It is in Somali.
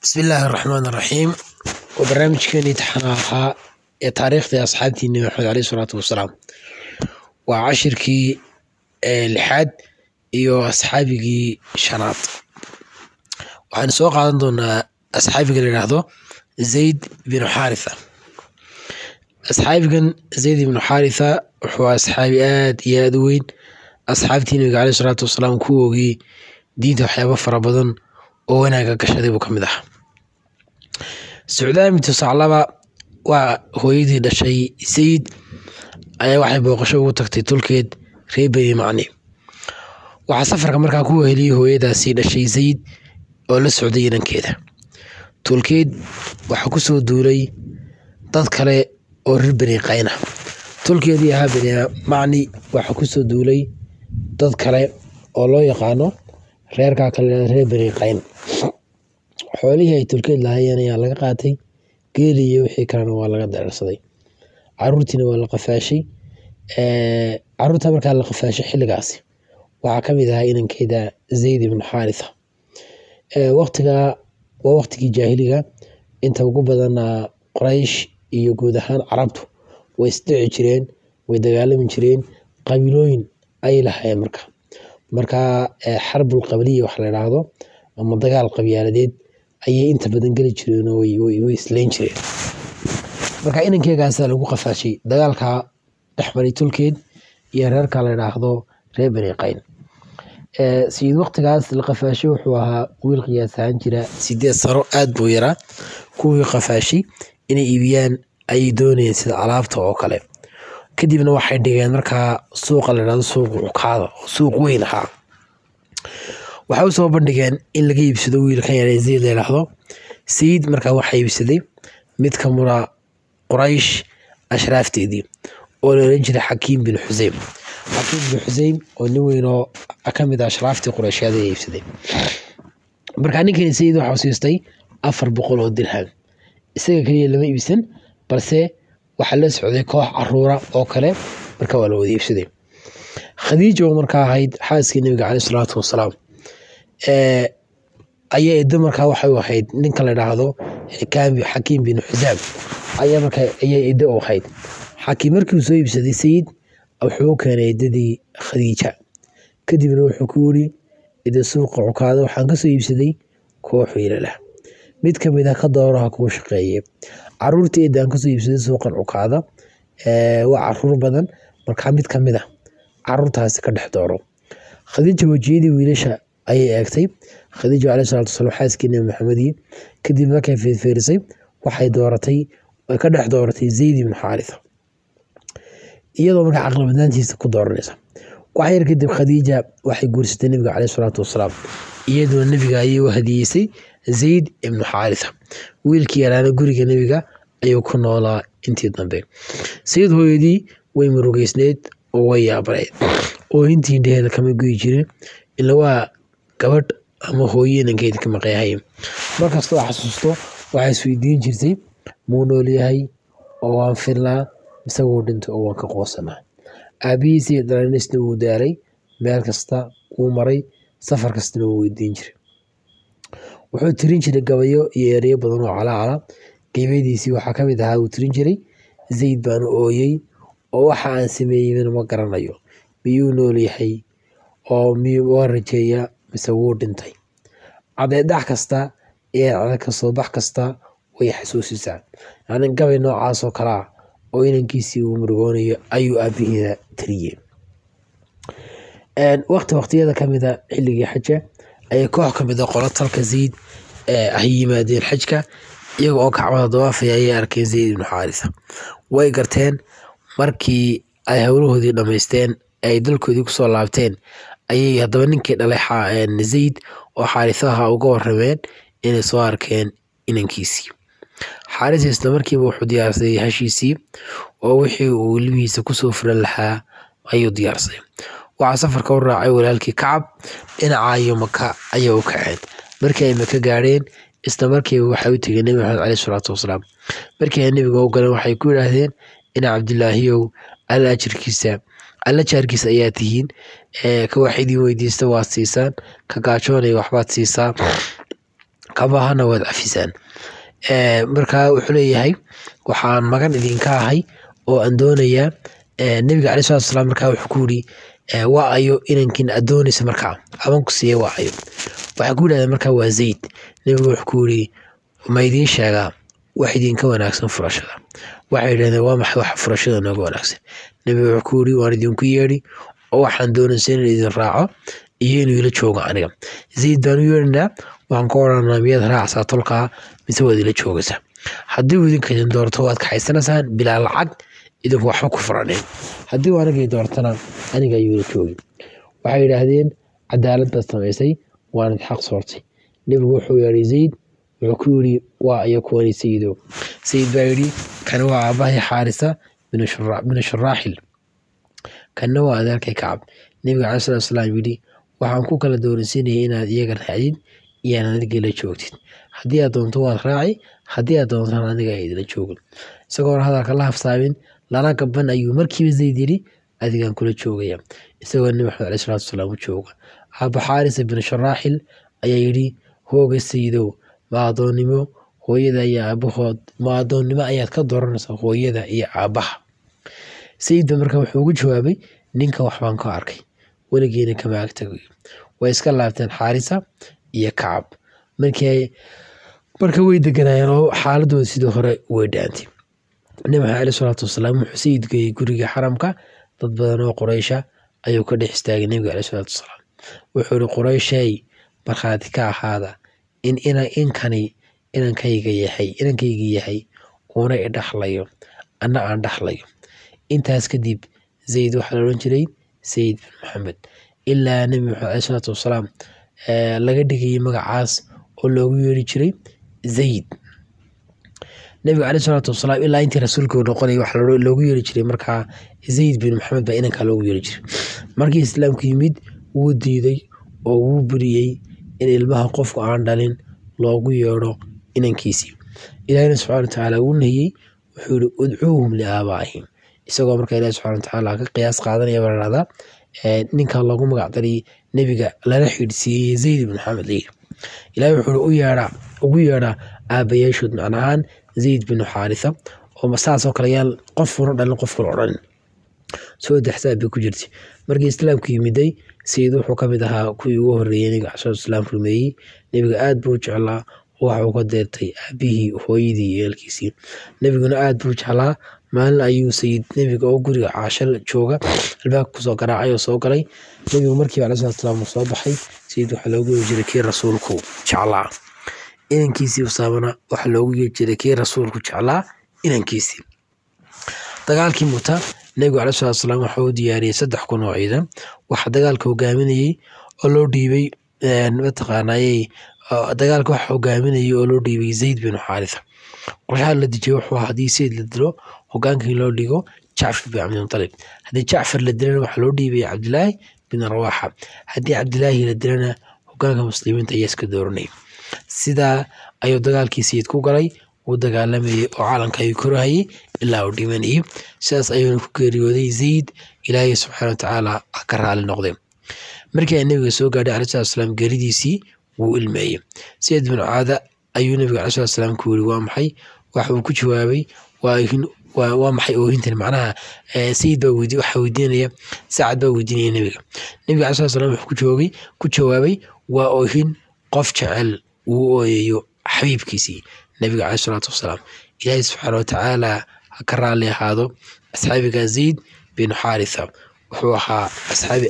بسم الله الرحمن الرحيم وبرنامج كان يتحناها تاريخ أصحابتي النبي محمد عليه الصلاة والسلام وعشركي لحد iyo asxaabigii shanaad waxaan soo qaadan doonaa asxaabiga la yiraahdo Zayd bin Haritha. Asxaabigan Zayd bin Haritha wuxuu asxaabi aad iyo aad u weyn asxaabtii nabiga عليه الصلاة والسلام kuwoogii diinta waxyaabo fara badan oo wanaaga gashaday buu kamid ahaa. Suudaan bintu Saclaba waa hooyadii dhashay Zayd ayaa waxay booqasho ugu tagtay tulkeed reer Bani Macni. waxaa safarka markaa ku weheliyay hooyadaasi dhashay Zayd oo la socday inankeeda. tulkeed waxaa ku soo duulay dad kale oo reer Bani Qayna. tulkeedii ahaa Bani Macni waxaa ku soo duulay dad kale oo loo yaqaano reerka kale reer Bani Qayna. xoolihii ay tulkeed lahaayeen ayaa laga qaatay, geeli iyo wixii kalena waa laga darsaday. caruurtiina waa la qafaashay. caruurta markaa la qafaashay xilligaasi waxaa ka mid ahaa inankeeda Zayd bin Haritha. waqtiga waa waqtigii jaahiliga, inta ugu badan Quraysh iyo guud ahaan Carabtu way isdhici jireen, way dagaalami jireen, qabiilooyin ay lahaayeen marka xarbul qabliya wax la yiraahdo ama dagaal qabiiladeed ayay inta badan gali jireen oo way isleen jireen. marka inankeegaas lagu qafaashay dagaalka dhexmaray tulkeed iyo reerka la yiraahdo reer Bani Qayn. Sayid waqtigaas la qafaashay wuxuu ahaa wiil qiyaasaan jira 8 sano, aad buu yaraa. kuwii qafaashay inay iibiyaan ay doonayeen sida alaabta oo kale. kadibna waxay dhigeen markaa suuqa la yiraahdo suuq Ukaada, suuq weyn ahaa. waxay u soo bandhigeen in laga iibsado wiilkan yar ee Zayd la yiraahdo. Sayid markaa waxa iibsaday mid ka mid ah Quraysh ashraafteedii oo la oran jiray Hakim bin Huzaym. Hakim bin Huzaym oo nin weyn oo ka mid ah ashraaftii Qurayshyada ay iibsaday. markaa ninkan Sayid waxa uu siistay 400 oo dirham. isaga kaliya lama iibsan, balse waxa la socday koox caruura oo kale, markaa waa la wada iibsaday. Khadiija oo markaa ahayd xaaskii nabiga عليه الصلاة والسلام ayay dumarka waxay u ahayd ninka la yiraahdo Hakim bin Huzaym ayaa markaa ayay u ahayd. Hakim markii uu soo iibsaday Sayid wuxuu keenay dadii Khadiija. kadibna wuxuu ku yiri ida suuqa Ukaada waxaan ka soo iibsaday koox wiilal. mid ka mid ah ka dooraha ku shaqeeyay. caruurtii aan ka soo iibsaday suuqa Ukaada waa caruur badan, markaa mid ka mid ah caruurtaasi ka dhex dooro. Khadiija wajiyadii wiilasha ayay eegtay. Khadiija عليه الصلاة والسلام xaaskii nabi Maxamed kadib markay fiirisay waxay dooratay way ka dhex dooratay Zayd bin Haritha iyadoo markaa aqal badnaantiisa ku dooranaysa. waxa yar kadib Khadiija waxay guursatay nabiga عليه الصلاة والسلام iyadoo nabiga ayay u hadiyeysay Zayd ibn Haritha. wiilkii yaraana guriga nabiga ayuu ku noolaa intii dambe. Sayid hooyadii way murugeysneed oo way yaabareed oo intii indheeda kama goyi jirin ila waa gabadh ama hooyinankeeda ka maqayahay. markastoo xasuusto waxay isweydiin jirtay muu nool yahay oo waan filnaa mise wuu dhintay oo waan ka qoosanaa. aabihiisii dhalanaysna wuu daaray, meel kasta wuu maray, safar kastana wuu weydiin jiray. wuxuu tirin jiray gabayo iyo ereyo badan oo calaacala. qiimadiisii waxaa ka mid ahaa uu tirin jiray Zayd baan ooyay oo waxa aan sameeyay ma garanayo, miyuu nool yahay oo miyuu rajeeyaa mise wuu dhintay. cadeedax kasta ee ka soo bax kasta way xasuusisaa. gabay noocaas oo kala oo inankiisii uu murugoonayo ayuu aabihiina tiriyay. waqtiyada ka mid ah xilligii xajka ayay koox ka mid ah qolatalka Zayd ay yimaadeen xajka iyaga oo kacbada dawaafaya ayay arkeen Zayd bin Haritha. way garteen markii ay hawlahoodii dhamaysteen ay dalkoodii ku soo laabteen ayay haddaba ninkii dhalay Zayd oo Haritha uga warrameen inay soo arkeen inankiisii. Haritha isla markiiba wuxuu diyaarsaday hashiisii oo wixii uu ilmihiisa ku soo furan lahaa ayuu diyaarsaday. waxaa safarka u raacay walaalkii Kacab. dhinaca Maka ayay u kaceen. markii ay Maka gaareen isla markiiba waxay u tageen nabi Maxamed عليه الصلاة والسلام. markii ay nabiga u galeen waxay ku yiraahdeen ina Cabdillaahiyow alla jaarkiisa ayaa tihiin, ka wax idin weydiista waad siisaan, ka gaajoonaya waxbaad siisaa, kabahana waad cafisaan. Markaa wuxuu leeyahay waxaan magan idinka ahay oo aan doonayaa nabiga calayhi salaatu wasalaam markaa wuxuu ku yidhi waa ayo inankiin aad doonaysa markaa aban ku siiya waa ayo. waxaa ku yidhahda markaa waa Zayd. nabigu wuxuu ku yidhi ma idiin sheegaa wax idinka wanaagsan furashada? waxay yidhahdeen waa maxay wax furashada nooga wanaagsan? nabigu wuxuu ku yidhi waan idinku yeedhi oo waxaan doonaysa inaan idin raaco iyo inuu ila joogo aniga. Zayd baan u yeedhinaa waxaan ka odhanaa miyaad raacsaa tolkaa mise waad ila joogaysaa? haddii uu idinka idin doorto waad kaxaysanaysaan bilaa lacag idinku waxba ku furanin. haddii uu aniga doortana aniga ayuu ila joogi. waxay yidhaahdeen cadaalad baad samaysay waanad xaq soortay. nabigu wuxuu yeedhay Zayd wuxuu ku yidhi waa ayo kuwani Sayyidow. Zayd baa yidhi kana waa aabbahay Xaarisa binu Shuraaxil, kana waa adeerkay Kacab. nabiga calayhi salaatu wasalaam yidhi waxaan ku kala doonaysiinayay inaad iyaga raacdid iyo inaad aniga ila joogtid. haddii aad doonto waad raaci, haddii aad doontana aniga ayaa idila joogin. isagoona hadalka la hafsaabin lana gaban ayuu markiiba Zayd yidhi adigaan kula joogaya, isagoo nabi maxamed calayhi salaatu wasalaam u jooga. aabba Xaarisa binu Shuraaxil ayaa yidhi hooga Sayyidow ma addoonnimo hooyada iyo aabbahood ma addoonnimo ayaad ka dooranaysaa hooyada iyo aabbaha? Zayd markaa wuxuu ugu jawaabay ninka waxbaan ka arkay weligiina kama ag tagay. way iska laabteen Xaarisa iyo Kacab marka way deganaayeen oo xaaladooda sidii hore way dhaantay. nabi maxamed calayhi salaatu wasalaam wuxuu Zayd geeyey guriga xaramka. dad badan oo Quraysha ayuu ka dhex istaagay nabiga calayhi salaatu wasalaam. wuxuu yidhi Qurayshay markhaati ka ahaada in inkani inankayga yahay uuna i dhaxlayo anna aan dhaxlayo. intaas kadib Zayd waxaa la odhan jiray Zayd bin Maxamed ilaa nabi maxamed calayhi salaatu wasalaam laga dhigayay magacaas oo loogu yeeri jiray Zayd. nabiga calayhi salaatu wasalaam ilaa intii rasuulka uu noqonayay waxaa loogu yeeri jiray markaa Zayd bin Maxamed baa inankaa loogu yeeri jiray. markii islaamku yimid wuu diiday oo wuu buriyey in ilmaha qofku aan dhalin loogu yeedho inankiisii. ilaahina subxaana watacaala wuu nahiyey wuxuu yidhi udcuuhum liaabaa'ihim, isagoo markaa ilahi subxana watacaala ka qiyaas qaadanaya baa la dhahdaa ninka loogu magac dariyay nebiga lala xidhsiiyey Zayd bin Maxamed layidhi. ilaahi wuxuu ugu yeedhaa aabbayaashood macnahaan Zayd bin Xaarisa oo saasoo kale yaan qofuna dhalin qof kale odhanin. saddex saab bay ku jirtay. markii islaamku yimiday Zayd wuxuu ka mid ahaa kuwii ugu horreeyay nabiga calayhi salaatu wasalaam rumeeyey. nabiga aad buu u jeclaa oo waxa uu ka deertay aabbihii hooyadii iyo eelkiisii. nabiguna aad buu jeclaa. maalin ayuu Zayd nabiga oo guriga Caasha jooga albaabka kusoo garaacay oo soo galay. nabigu markiiba calayhi salaatu wasalaam uu soo baxay. Zayd waxaa loogu yeeri jiray kii rasuulku jeclaa inankiisii. Usaamana waxaa loogu yeeri jiray kii rasuulku jeclaa inankiisii. dagaalkii Mu'ta nabigu calayhi salaatu wasalaam waxa uu diyaariyey 3,000 oo ciidan. waxaa dagaalka hogaaminayay oo loo dhiibay dagaalka waxa hogaaminayay oo loo dhiibay Zayd bin Xaarisa. qorshaha la dejiyay wuxuu ahaa haddii Zayd la dilo hogaankii loo dhigo Jacfar bin Cabdilmutalib. haddii Jacfar la dilana waxaa loo dhiibay Cabdilaahi bin Rawaaxa. haddii Cabdilaahi la dilana hogaanka muslimiinta ayaa iska dooranayay. sidaa ayuu dagaalkii Zayd ku galay. wuu dagaalamayay oo calanka ayuu korahayay ilaa uu dhimanayay. sidaas ayuuna ku geeriyooday Zayd. ilaahay subxaana watacaala ha ka raali noqday. markii ay nabiga soo gaadhay calayhi salaatu wasalaam geeridiisii wuu ilmeeyey. Zayd bin Caada ayuu nabiga calayhi salaatu wasalaam ku yidhi waa maxay? waxa uu ku jawaabay waa maxay oohintan? macnaha Zayd baa waxaa weydiinaya Sacad baa weydiinaya nabiga. nabiga calayhi salaatu wasalaam wuxuu ku jawaabay waa oohin qof jecel uu ooyayo xabiibkiisii nabiga calayhi salaatu wasalaam. ilaahay subxaana watacaala ha ka raali ahaado asxaabiga Zayd bin Xaarisa. wuxuu ahaa asxaabi